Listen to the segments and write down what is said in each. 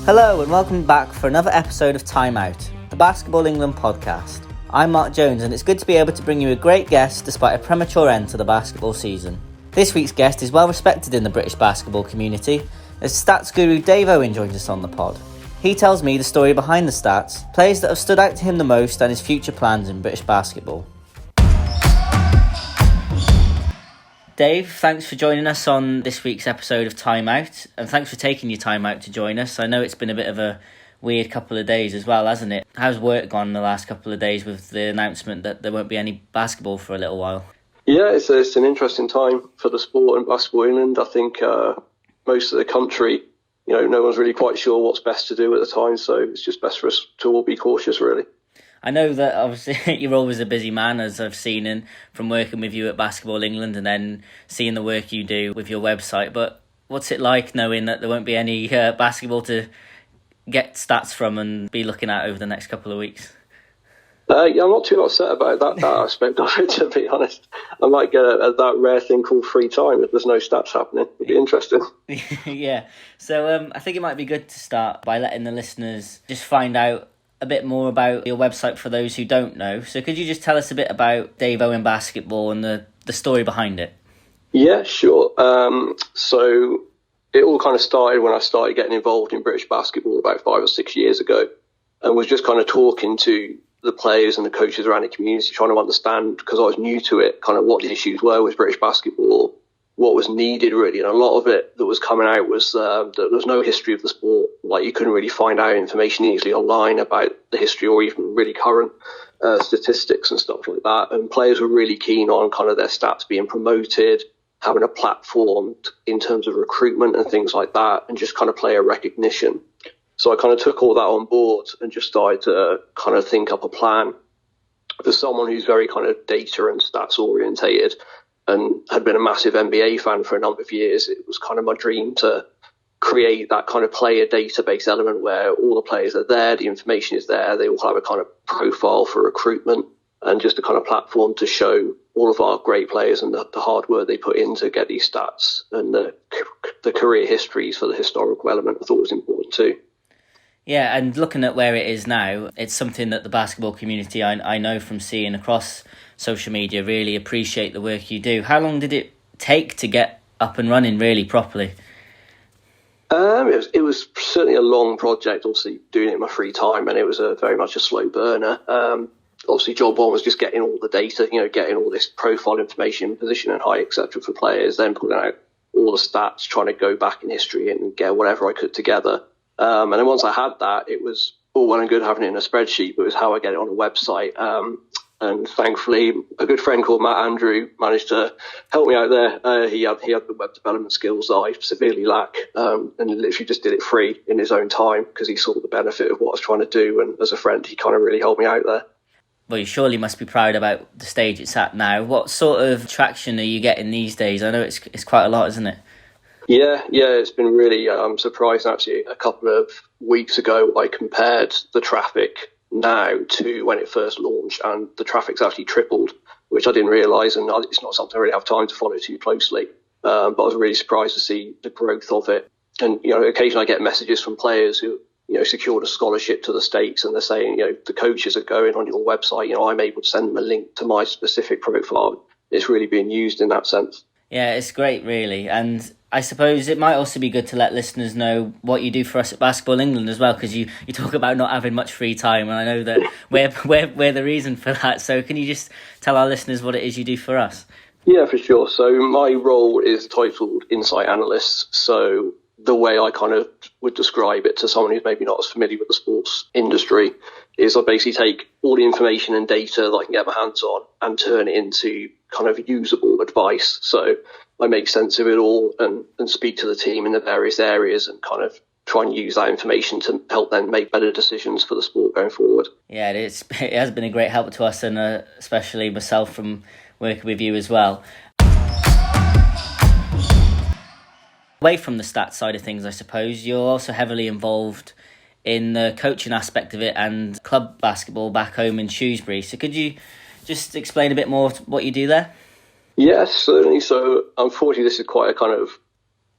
Hello and welcome back for another episode of Timeout, the Basketball England podcast. I'm Mark Jones and it's good to be able to bring you a great guest despite a premature end to the basketball season. This week's guest is well respected in the British basketball community as stats guru Dave Owen joins us on the pod. He tells me the story behind the stats, players that have stood out to him the most and his future plans in British basketball. Dave, thanks for joining us on this week's episode of Time Out, and thanks for taking your time out to join us. I know it's been a bit of a weird couple of days as well, hasn't it? How's work gone the last couple of days with the announcement that there won't be any basketball for a little while? Yeah, it's an interesting time for the sport and Basketball England. I think most of the country, no one's really quite sure what's best to do at the time, so it's just best for us to all be cautious, really. I know that obviously you're always a busy man, as I've seen from working with you at Basketball England and then seeing the work you do with your website. But what's it like knowing that there won't be any basketball to get stats from and be looking at over the next couple of weeks? I'm not too upset about that aspect of it, to be honest. I might get that rare thing called free time if there's no stats happening. It'd be interesting. Yeah. So I think it might be good to start by letting the listeners just find out a bit more about your website for those who don't know. So could you just tell us a bit about Dave Owen Basketball and the story behind it? Yeah, sure. So it all kind of started when I started getting involved in British basketball about 5 or 6 years ago, and was just kind of talking to the players and the coaches around the community, trying to understand, because I was new to it, kind of what the issues were with British basketball, what was needed really. And a lot of it that was coming out was that there was no history of the sport. Like, you couldn't really find out information easily online about the history or even really current statistics and stuff like that. And players were really keen on kind of their stats being promoted, having a platform in terms of recruitment and things like that, and just kind of player recognition. So I kind of took all that on board and just started to kind of think up a plan. For someone who's very kind of data and stats orientated and had been a massive NBA fan for a number of years, it was kind of my dream to create that kind of player database element where all the players are there, the information is there, they all have a kind of profile for recruitment, and just a kind of platform to show all of our great players and the hard work they put in to get these stats, and the career histories for the historical element I thought was important too. Yeah, and looking at where it is now, it's something that the basketball community, I know from seeing across social media, really appreciate the work you do. How long did it take to get up and running really properly? It was certainly a long project, obviously doing it in my free time, and it was very much a slow burner. Obviously, job one was just getting all the data, getting all this profile information, position and height, etc. for players, then putting out all the stats, trying to go back in history and get whatever I could together. And then once I had that, it was all well and good having it in a spreadsheet, but it was how I get it on a website. And thankfully, a good friend called Matt Andrew managed to help me out there. He had the web development skills that I severely lack, and literally just did it free in his own time because he saw the benefit of what I was trying to do. And as a friend, he kind of really helped me out there. Well, you surely must be proud about the stage it's at now. What sort of traction are you getting these days? I know it's quite a lot, isn't it? Yeah, it's been really surprising actually. A couple of weeks ago, I compared the traffic now to when it first launched, and the traffic's actually tripled, which I didn't realise, and it's not something I really have time to follow too closely. But I was really surprised to see the growth of it. And, occasionally I get messages from players who, secured a scholarship to the States, and they're saying, the coaches are going on your website, I'm able to send them a link to my specific profile. It's really being used in that sense. Yeah, it's great, really. And I suppose it might also be good to let listeners know what you do for us at Basketball England as well, because you talk about not having much free time, and I know that we're the reason for that. So can you just tell our listeners what it is you do for us? Yeah, for sure. So my role is titled Insight Analyst. So the way I kind of would describe it to someone who's maybe not as familiar with the sports industry is I basically take all the information and data that I can get my hands on and turn it into kind of usable advice. So I make sense of it all and speak to the team in the various areas and kind of try and use that information to help them make better decisions for the sport going forward. Yeah, it has been a great help to us, and especially myself from working with you as well. Away from the stats side of things, I suppose, you're also heavily involved in the coaching aspect of it and club basketball back home in Shrewsbury. So could you just explain a bit more what you do there? Yes, certainly. So unfortunately, this is quite a kind of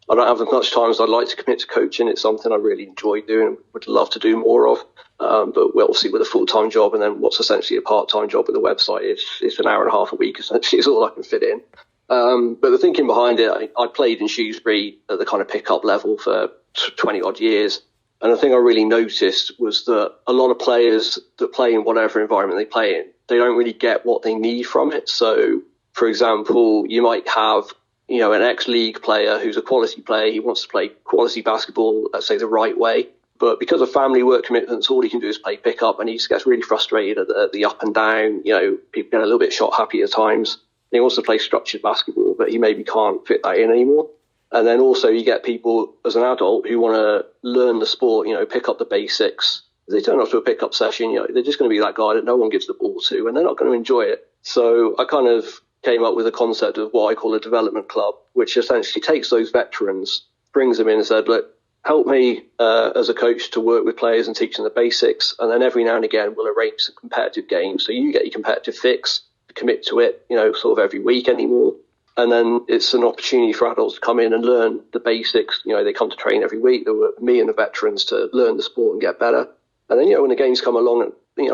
I don't have as much time as I'd like to commit to coaching. It's something I really enjoy doing, would love to do more of. But obviously with a full-time job and then what's essentially a part-time job with the website, it's an hour and a half a week essentially is all I can fit in. But the thinking behind it, I played in Shrewsbury at the kind of pick-up level for 20 odd years. And the thing I really noticed was that a lot of players that play in whatever environment they play in, they don't really get what they need from it. So, for example, you might have, an ex-league player who's a quality player. He wants to play quality basketball, let's say the right way. But because of family work commitments, all he can do is play pickup, and he just gets really frustrated at the up and down. People get a little bit shot happy at times. He wants to play structured basketball, but he maybe can't fit that in anymore. And then also you get people as an adult who want to learn the sport, pick up the basics. If they turn up to a pickup session, they're just going to be that guy that no one gives the ball to, and they're not going to enjoy it. So I kind of came up with a concept of what I call a development club, which essentially takes those veterans, brings them in and said, look, help me as a coach to work with players and teach them the basics. And then every now and again, we'll arrange some competitive games. So you get your competitive fix, commit to it, sort of every week anymore. And then it's an opportunity for adults to come in and learn the basics. They come to train every week. They were me and the veterans to learn the sport and get better. And then, when the games come along and,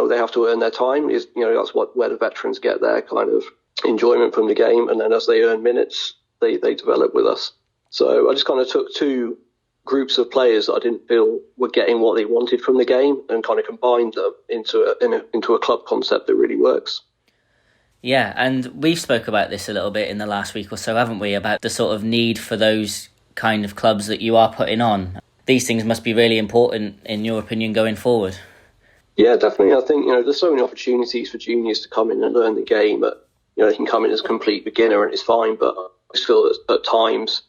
they have to earn their time, that's where the veterans get their kind of enjoyment from the game. And then as they earn minutes, they develop with us. So I just kind of took two groups of players that I didn't feel were getting what they wanted from the game and kind of combined them into a club concept that really works. Yeah, and we've spoke about this a little bit in the last week or so, haven't we, about the sort of need for those kind of clubs that you are putting on. These things must be really important, in your opinion, going forward. Yeah, definitely. I think, there's so many opportunities for juniors to come in and learn the game. They can come in as a complete beginner and it's fine, but I just feel that at times,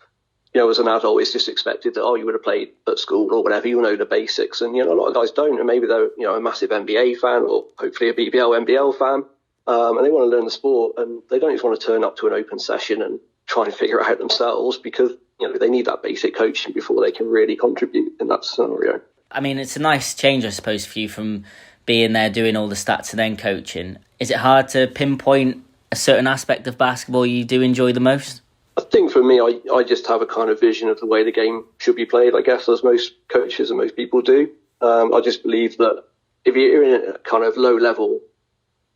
as an adult, it's just expected that, you would have played at school or whatever, you know the basics. And, a lot of guys don't, and maybe they're, a massive NBA fan or hopefully a BBL, NBL fan. And they want to learn the sport, and they don't just want to turn up to an open session and try and figure it out themselves because, they need that basic coaching before they can really contribute in that scenario. I mean, it's a nice change, I suppose, for you from being there, doing all the stats and then coaching. Is it hard to pinpoint a certain aspect of basketball you do enjoy the most? I think for me, I just have a kind of vision of the way the game should be played, I guess, as most coaches and most people do. I just believe that if you're in a kind of low-level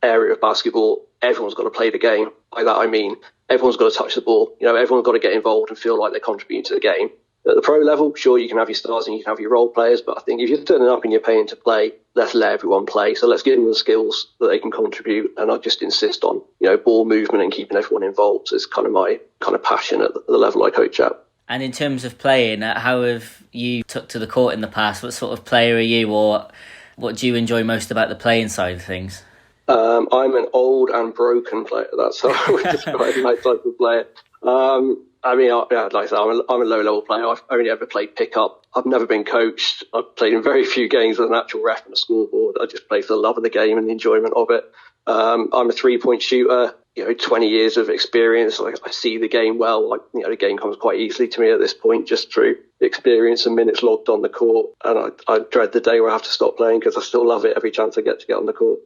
area of basketball, everyone's got to play the game. By that I mean everyone's got to touch the ball. Everyone's got to get involved and feel like they're contributing to the game. At the pro level, sure, you can have your stars and you can have your role players, but I think if you're turning up and you're paying to play, let's let everyone play. So let's give them the skills that they can contribute, and I just insist on ball movement and keeping everyone involved. So it's kind of my kind of passion at the level I coach at. And in terms of playing, how have you took to the court in the past? What sort of player are you, or what do you enjoy most about the playing side of things? I'm an old and broken player. That's how I would describe my type of player. Like I said, I'm a low-level player. I've only ever played pickup. I've never been coached. I've played in very few games with an actual ref and a scoreboard. I just play for the love of the game and the enjoyment of it. I'm a three-point shooter. 20 years of experience. I see the game well. The game comes quite easily to me at this point, just through experience and minutes logged on the court. And I dread the day where I have to stop playing because I still love it every chance I get to get on the court.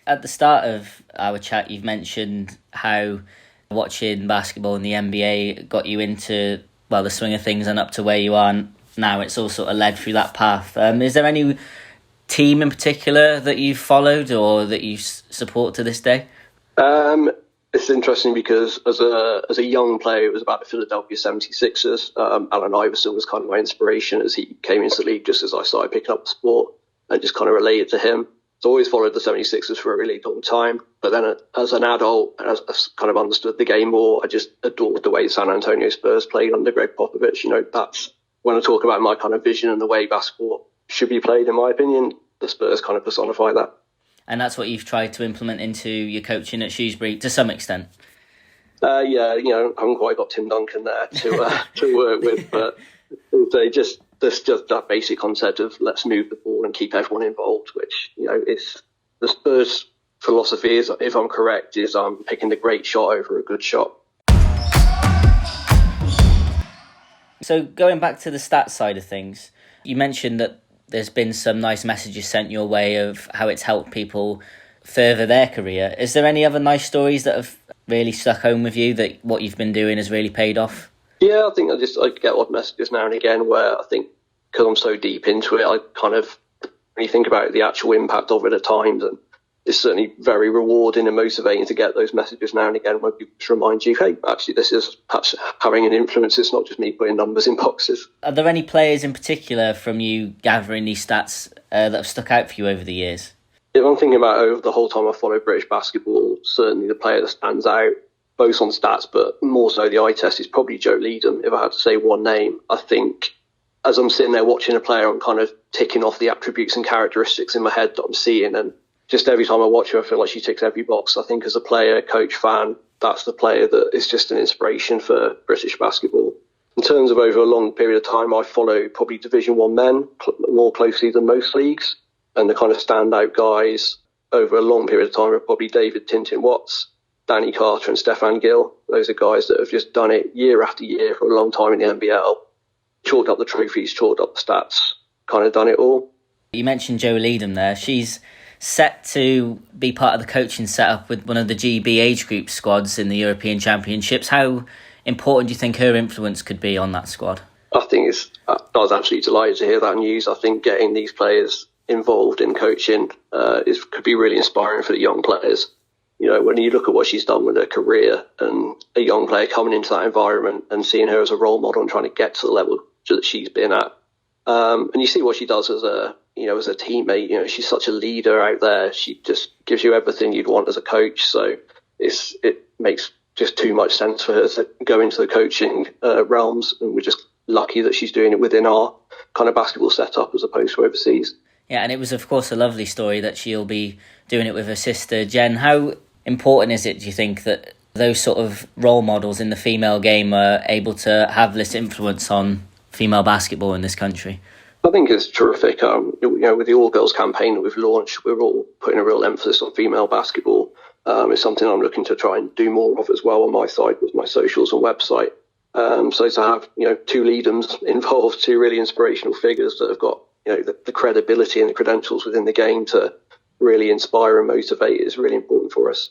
At the start of our chat, you've mentioned how watching basketball in the NBA got you into, the swing of things and up to where you are now. It's all sort of led through that path. Is there any team in particular that you've followed or that you support to this day? It's interesting because as a young player, it was about the Philadelphia 76ers. Allen Iverson was kind of my inspiration as he came into the league just as I started picking up the sport, and just kind of related to him. So I always followed the 76ers for a really long time. But then as an adult, as I kind of understood the game more, I just adored the way the San Antonio Spurs played under Greg Popovich. That's when I talk about my kind of vision and the way basketball should be played, in my opinion, the Spurs kind of personify that. And that's what you've tried to implement into your coaching at Shrewsbury to some extent? Yeah, I haven't quite got Tim Duncan there to work with, but there's just that basic concept of let's move the ball and keep everyone involved, which, is the Spurs philosophy is, if I'm correct, is picking the great shot over a good shot. So going back to the stats side of things, you mentioned that there's been some nice messages sent your way of how it's helped people further their career. Is there any other nice stories that have really stuck home with you, that what you've been doing has really paid off? Yeah, I think I get odd messages now and again where I think, because I'm so deep into it, I kind of, when you think about the actual impact of it at times, and it's certainly very rewarding and motivating to get those messages now and again when people just remind you, hey, actually this is perhaps having an influence. It's not just me putting numbers in boxes. Are there any players in particular from you gathering these stats that have stuck out for you over the years? If I'm thinking about over the whole time I followed British basketball, certainly the player that stands out, both on stats, but more so the eye test, is probably Joe Leadham. If I had to say one name, I think as I'm sitting there watching a player, I'm kind of ticking off the attributes and characteristics in my head that I'm seeing. And just every time I watch her, I feel like she ticks every box. I think as a player, coach, fan, that's the player that is just an inspiration for British basketball. In terms of over a long period of time, I follow probably Division 1 men more closely than most leagues. And the kind of standout guys over a long period of time are probably David Tintin Watts, Danny Carter and Stefan Gill. Those are guys that have just done it year after year for a long time in the NBL. Chalked up the trophies, chalked up the stats, kind of done it all. You mentioned Joe Leadham there. She's set to be part of the coaching setup with one of the GB age group squads in the European Championships. How important do you think her influence could be on that squad? I think I was absolutely delighted to hear that news. I think getting these players involved in coaching could be really inspiring for the young players. You know, when you look at what she's done with her career and a young player coming into that environment and seeing her as a role model and trying to get to the level that she's been at, and you see what she does as a teammate. You know, she's such a leader out there. She just gives you everything you'd want as a coach. So it makes just too much sense for her to go into the coaching realms, and we're just lucky that she's doing it within our kind of basketball setup as opposed to overseas. Yeah, and it was, of course, a lovely story that she'll be doing it with her sister, Jen. How important is it, do you think, that those sort of role models in the female game are able to have this influence on female basketball in this country? I think it's terrific. With the All Girls campaign that we've launched, we're all putting a real emphasis on female basketball. It's something I'm looking to try and do more of as well on my side with my socials and website. So to have, two Leadhams involved, two really inspirational figures that have got, the credibility and the credentials within the game to really inspire and motivate is really important for us.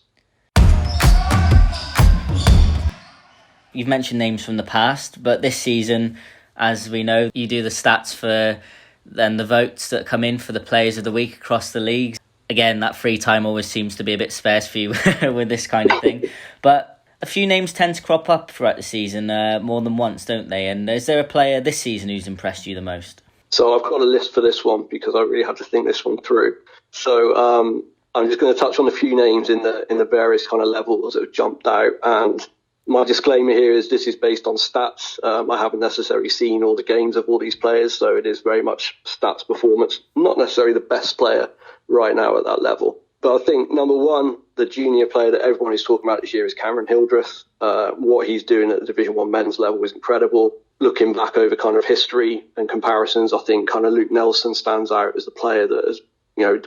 You've mentioned names from the past, but this season, as we know, you do the stats for then the votes that come in for the players of the week across the leagues. Again, that free time always seems to be a bit scarce for you with this kind of thing. But a few names tend to crop up throughout the season more than once, don't they? And is there a player this season who's impressed you the most? So I've got a list for this one because I really had to think this one through. So I'm just going to touch on a few names in the various kind of levels that have jumped out. And my disclaimer here is this is based on stats. I haven't necessarily seen all the games of all these players, so it is very much stats performance. Not necessarily the best player right now at that level. But I think, number one, the junior player that everyone is talking about this year is Cameron Hildreth. What he's doing at the Division 1 men's level is incredible. Looking back over kind of history and comparisons, I think kind of Luke Nelson stands out as the player that has,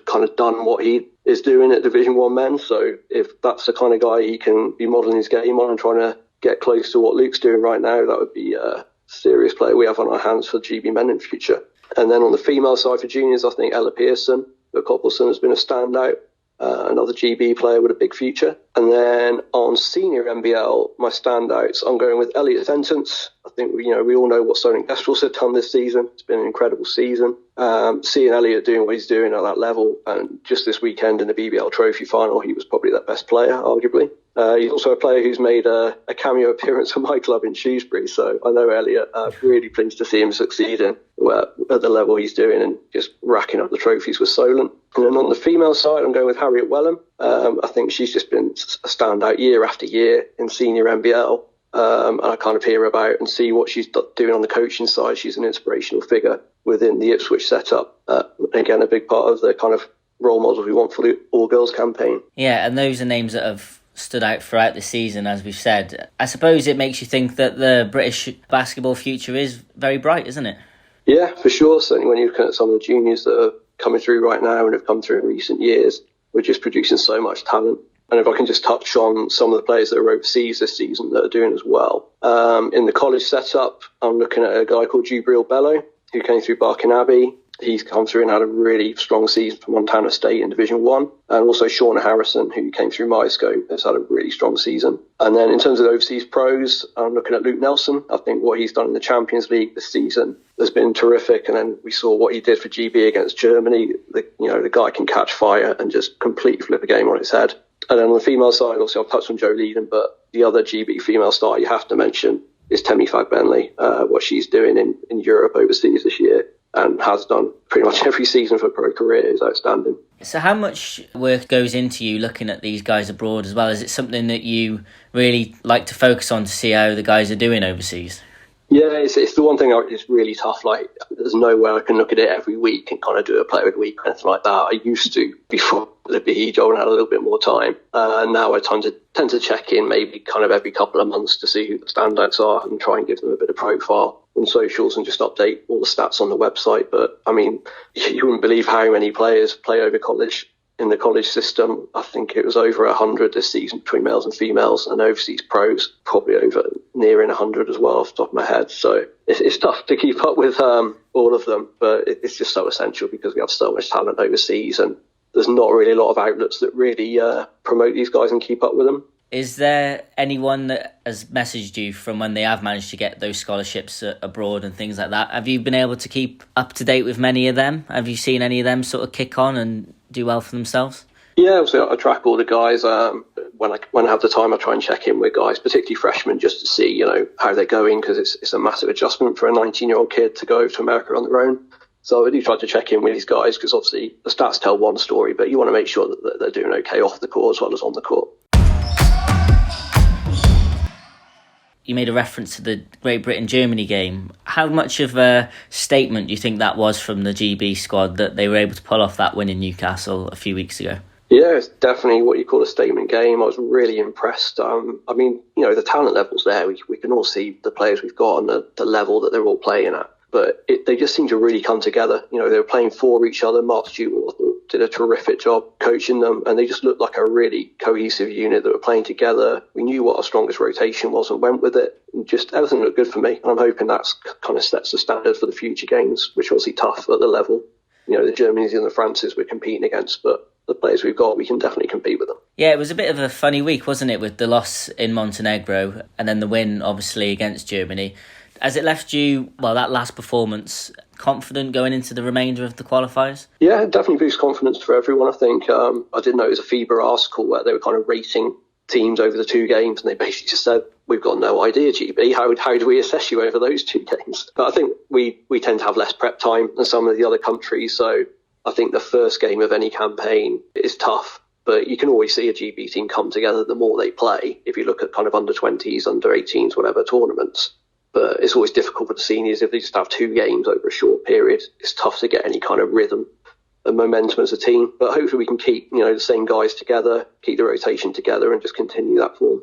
kind of done what he is doing at Division 1 men. So if that's the kind of guy he can be modelling his game on and trying to get close to what Luke's doing right now, that would be a serious player we have on our hands for GB men in the future. And then on the female side for juniors, I think Ella Pearson at Coppelson has been a standout. Another GB player with a big future. And then on senior NBL, my standouts, I'm going with Elliot Sentence. I think we all know what Sonic Kestrels have done this season. It's been an incredible season. Seeing Elliot doing what he's doing at that level, and just this weekend in the BBL Trophy final, he was probably their best player, arguably. He's also a player who's made a cameo appearance for my club in Shrewsbury. So I know Elliot. Really pleased to see him succeeding at the level he's doing and just racking up the trophies with Solent. And then on the female side, I'm going with Harriet Wellham. I think she's just been a standout year after year in senior NBL. And I kind of hear about and see what she's doing on the coaching side. She's an inspirational figure within the Ipswich setup. Again, a big part of the kind of role model we want for the All Girls campaign. Yeah, and those are names that have stood out throughout the season, as we've said. I suppose it makes you think that the British basketball future is very bright, isn't it? Yeah, for sure. Certainly when you look at some of the juniors that are coming through right now and have come through in recent years, we're just producing so much talent. And if I can just touch on some of the players that are overseas this season that are doing as well. In the college setup, I'm looking at a guy called Jubril Bello, who came through Barking Abbey. He's come through and had a really strong season for Montana State in Division 1. And also Sean Harrison, who came through MyScope, has had a really strong season. And then in terms of the overseas pros, I'm looking at Luke Nelson. I think what he's done in the Champions League this season has been terrific. And then we saw what he did for GB against Germany. The guy can catch fire and just completely flip a game on its head. And then on the female side, obviously I've touched on Jo Leedon, but the other GB female star you have to mention is Temi Fagbenley. What she's doing in Europe overseas this year and has done pretty much every season for her pro career is outstanding. So how much work goes into you looking at these guys abroad as well? Is it something that you really like to focus on to see how the guys are doing overseas? Yeah, it's the one thing it's really tough. Like, there's no way I can look at it every week and kind of do a player of the week or anything like that. I used to before the BE job and had a little bit more time. Now I tend to check in maybe kind of every couple of months to see who the standouts are and try and give them a bit of profile on socials and just update all the stats on the website. But I mean, you wouldn't believe how many players play over college. In the college system, I think it was over 100 this season between males and females, and overseas pros probably over nearing 100 as well off the top of my head. So it's tough to keep up with all of them, but it's just so essential because we have so much talent overseas, and there's not really a lot of outlets that really promote these guys and keep up with them. Is there anyone that has messaged you from when they have managed to get those scholarships abroad and things like that? Have you been able to keep up to date with many of them? Have you seen any of them sort of kick on and do well for themselves? Yeah, obviously I track all the guys. When I have the time, I try and check in with guys, particularly freshmen, just to see how they're going, because it's a massive adjustment for a 19-year-old kid to go over to America on their own. So I do try to check in with these guys because obviously the stats tell one story, but you want to make sure that they're doing okay off the court as well as on the court. You made a reference to the Great Britain-Germany game. How much of a statement do you think that was from the GB squad that they were able to pull off that win in Newcastle a few weeks ago? Yeah, it's definitely what you call a statement game. I was really impressed. I mean, the talent level's there. We can all see the players we've got and the level that they're all playing at. But they just seem to really come together. They were playing for each other. Mark Stewart did a terrific job coaching them, and they just looked like a really cohesive unit that were playing together. We knew what our strongest rotation was and went with it. And just everything looked good for me. And I'm hoping that's kind of sets the standard for the future games, which are obviously tough at the level. The Germanys and the Frances we're competing against, but the players we've got, we can definitely compete with them. Yeah, it was a bit of a funny week, wasn't it, with the loss in Montenegro and then the win, obviously, against Germany. Has it left you, that last performance, confident going into the remainder of the qualifiers? Yeah, it definitely boosts confidence for everyone, I think. I did notice a FIBA article where they were kind of rating teams over the two games, and they basically just said, we've got no idea, GB. How do we assess you over those two games? But I think we tend to have less prep time than some of the other countries, so I think the first game of any campaign is tough. But you can always see a GB team come together the more they play, if you look at kind of under-20s, under-18s, whatever tournaments. But it's always difficult for the seniors if they just have two games over a short period. It's tough to get any kind of rhythm and momentum as a team. But hopefully we can keep the same guys together, keep the rotation together, and just continue that form.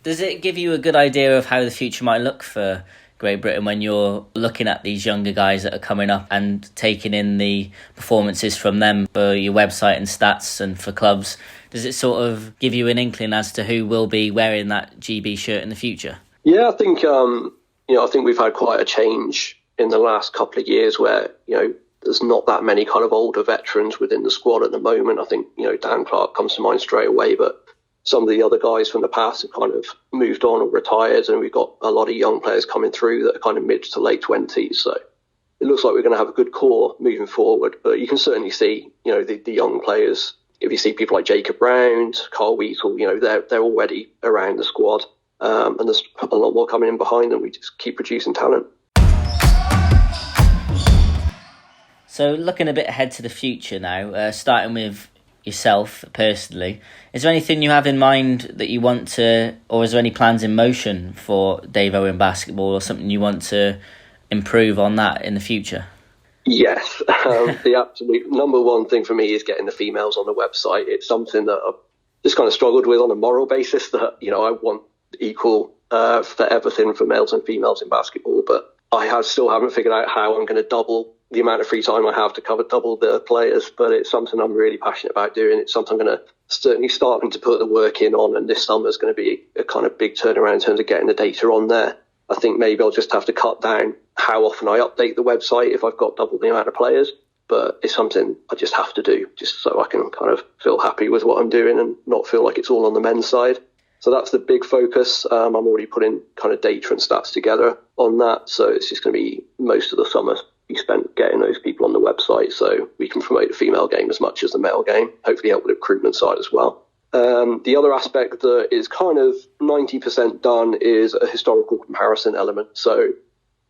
Does it give you a good idea of how the future might look for Great Britain when you're looking at these younger guys that are coming up and taking in the performances from them for your website and stats and for clubs? Does it sort of give you an inkling as to who will be wearing that GB shirt in the future? Yeah, I think I think we've had quite a change in the last couple of years where, there's not that many kind of older veterans within the squad at the moment. I think, Dan Clark comes to mind straight away, but some of the other guys from the past have kind of moved on or retired, and we've got a lot of young players coming through that are kind of mid to late 20s. So it looks like we're going to have a good core moving forward, but you can certainly see, the young players. If you see people like Jacob Brown, Carl Wheatle, they're already around the squad. And there's a lot more coming in behind them. We just keep producing talent. So looking a bit ahead to the future now, starting with yourself personally, is there anything you have in mind that you want to, or is there any plans in motion for Dave Owen basketball, or something you want to improve on that in the future? Yes, the absolute number one thing for me is getting the females on the website. It's something that I've just kind of struggled with on a moral basis, that I want equal for everything for males and females in basketball, but I still haven't figured out how I'm going to double the amount of free time I have to cover double the players. But it's something I'm really passionate about doing. It's something I'm going to certainly starting to put the work in on, and this summer is going to be a kind of big turnaround in terms of getting the data on there. I think maybe I'll just have to cut down how often I update the website if I've got double the amount of players. but it's something I just have to do just so I can kind of feel happy with what I'm doing and not feel like it's all on the men's side. So that's the big focus. I'm already putting kind of data and stats together on that. So it's just going to be most of the summer be spent getting those people on the website so we can promote the female game as much as the male game, hopefully help with the recruitment side as well. The other aspect that is kind of 90% done is a historical comparison element. So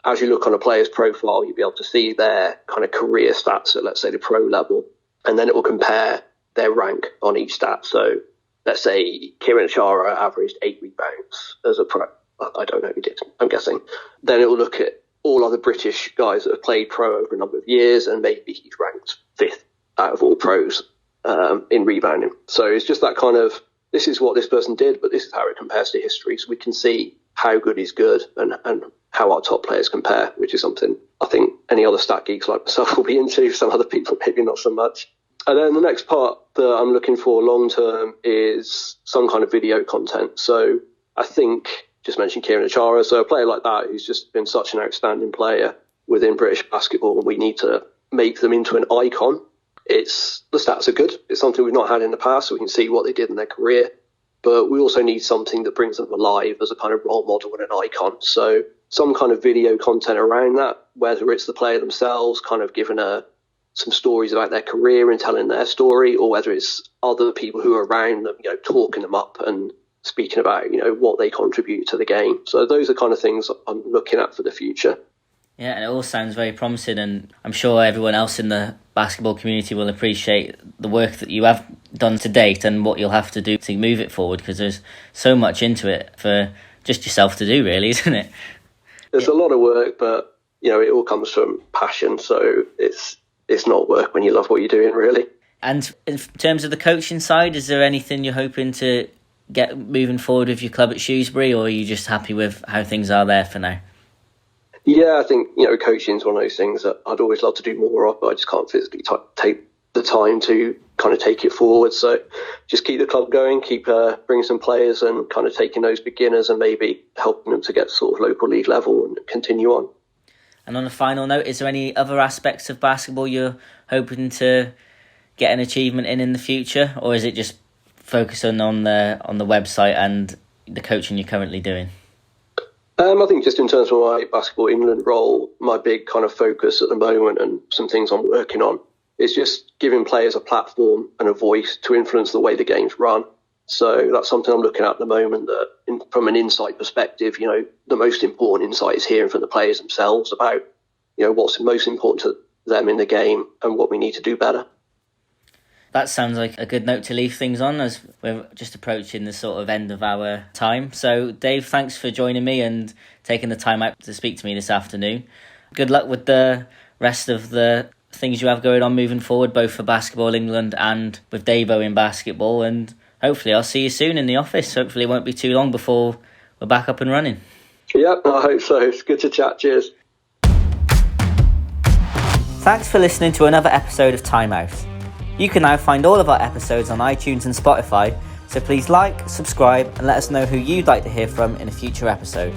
as you look on a player's profile, you'll be able to see their kind of career stats at, let's say, the pro level, and then it will compare their rank on each stat. So let's say Kieran Chara averaged 8 rebounds as a pro. I don't know who did, I'm guessing. Then it will look at all other British guys that have played pro over a number of years, and maybe he's ranked 5th out of all pros in rebounding. So it's just that kind of, this is what this person did, but this is how it compares to history. So we can see how good is good and how our top players compare, which is something I think any other stat geeks like myself will be into. Some other people maybe not so much. And then the next part that I'm looking for long term is some kind of video content. So I think, just mentioned Kieran Chara, so a player like that who's just been such an outstanding player within British basketball, we need to make them into an icon. The stats are good. It's something we've not had in the past, so we can see what they did in their career. But we also need something that brings them alive as a kind of role model and an icon. So some kind of video content around that, whether it's the player themselves kind of giving some stories about their career and telling their story, or whether it's other people who are around them, talking them up and speaking about, what they contribute to the game. So those are kind of things I'm looking at for the future. Yeah, and it all sounds very promising, and I'm sure everyone else in the basketball community will appreciate the work that you have done to date and what you'll have to do to move it forward, because there's so much into it for just yourself to do, really, isn't it? There's a lot of work, but, it all comes from passion, so it's not work when you love what you're doing, really. And in terms of the coaching side, is there anything you're hoping to get moving forward with your club at Shrewsbury, or are you just happy with how things are there for now? Yeah, I think, coaching is one of those things that I'd always love to do more of, but I just can't physically take the time to kind of take it forward. So just keep the club going, keep bringing some players and kind of taking those beginners and maybe helping them to get sort of local league level and continue on. And on a final note, is there any other aspects of basketball you're hoping to get an achievement in the future, or is it just focusing on the website and the coaching you're currently doing? I think just in terms of my Basketball England role, my big kind of focus at the moment and some things I'm working on is just giving players a platform and a voice to influence the way the game's run. So that's something I'm looking at the moment, that from an insight perspective, the most important insight is hearing from the players themselves about, what's most important to them in the game and what we need to do better. That sounds like a good note to leave things on, as we're just approaching the sort of end of our time. So, Dave, thanks for joining me and taking the time out to speak to me this afternoon. Good luck with the rest of the things you have going on moving forward, both for Basketball England and with Dave Owen Basketball. And hopefully I'll see you soon in the office. Hopefully it won't be too long before we're back up and running. Yeah, I hope so. It's good to chat. Cheers. Thanks for listening to another episode of Timeout. You can now find all of our episodes on iTunes and Spotify, so please like, subscribe and let us know who you'd like to hear from in a future episode.